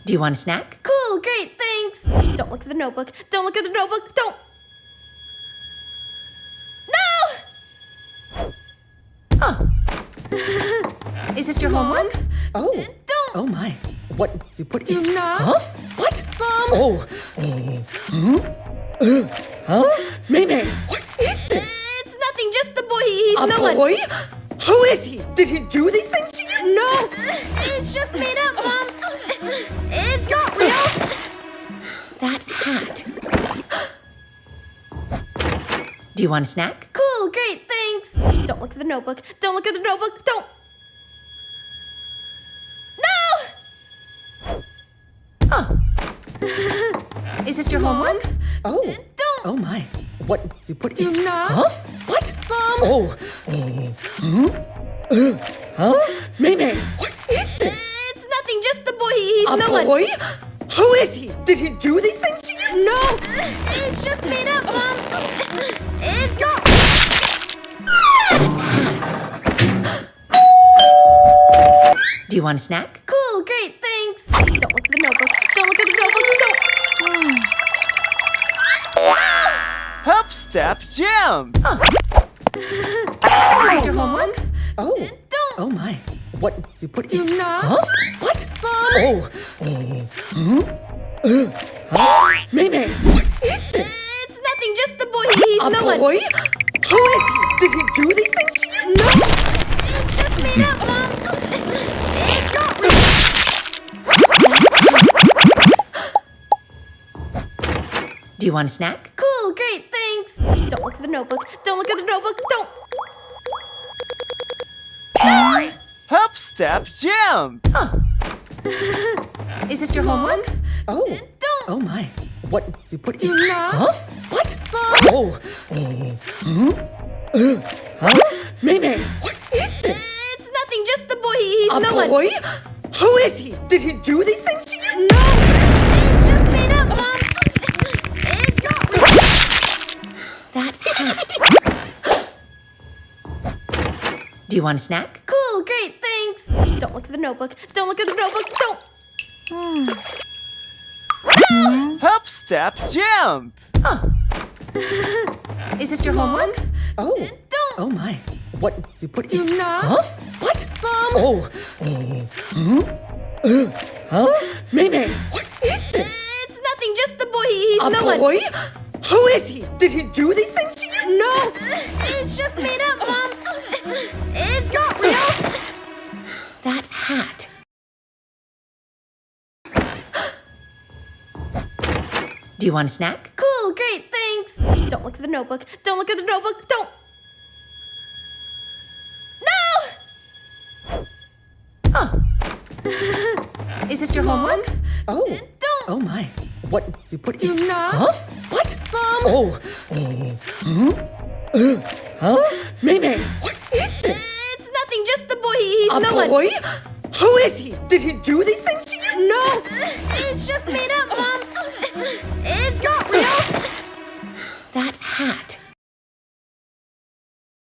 Do you want a snack? Cool, great, thanks. Don't look at the notebook. Don't look at the notebook. Don't. No! Oh. Is this your homework? Don't. Oh my. What Do is... not. Huh? What? Mom. Huh? Maymay, what is this? It's nothing, just the boy. He's A no one. boy? Who is he? Did he do these things to you? No, it's just made up, Mom. It's not real. That hat. Do you want a snack? Cool, great, thanks. Don't look at the notebook. Don't look at the notebook. Don't. No! Oh. Is this your homework? Don't. Oh my. What Do is... not. Huh? What? Mom. Huh? Maymay, what is this? It's nothing, just the boy. He's A no one. boy? Who is he? Did he do these things to you? No, it's just made up, Mom. It's not. Do you want a snack? Cool, great, thanks. Don't look at the notebook. Don't look at the notebook. Don't. Hop, step, jump! Is this your homework? Don't. Oh my. What Do is... not. Huh? What? Mom. Maymay, what is this? It's nothing, just the boy. He's A no one. boy? Who is he? Did he do these things to you? No, it's just made up, Mom. It's not real. Do you want a snack? Cool, great, thanks. Don't look at the notebook. Don't look at the notebook. Don't. Hop, step, jump! Is this your homework? Don't. Oh my. What Do not. Huh? What? Mom. Maymay, what is this? It's nothing, just the boy. He's A no one. boy? Who is he? Did he do these things to you? No, it's just made up, Mom. It's not real. That hat. Do you want a snack? Cool, great, thanks. Don't look at the notebook. Don't look at the notebook. Don't. Hop, step, jump! Is this your homework? Don't. Oh my. What Do not. Huh? What? Mom. Maymay, what is this? It's nothing, just the boy. He's A no one. boy? Who is he? Did he do these things to you? No, it's just made up, Mom. It's not real. That hat. Do you want a snack? Cool, great, thanks. Don't look at the notebook. Don't look at the notebook. Don't. No! Is this your homework? Don't. Oh my. What Do not. What? Mom. Maymay, what is this? It's nothing, just the boy. He's A no one. boy? Who is he? Did he do these things to you? No, it's just made up, Mom.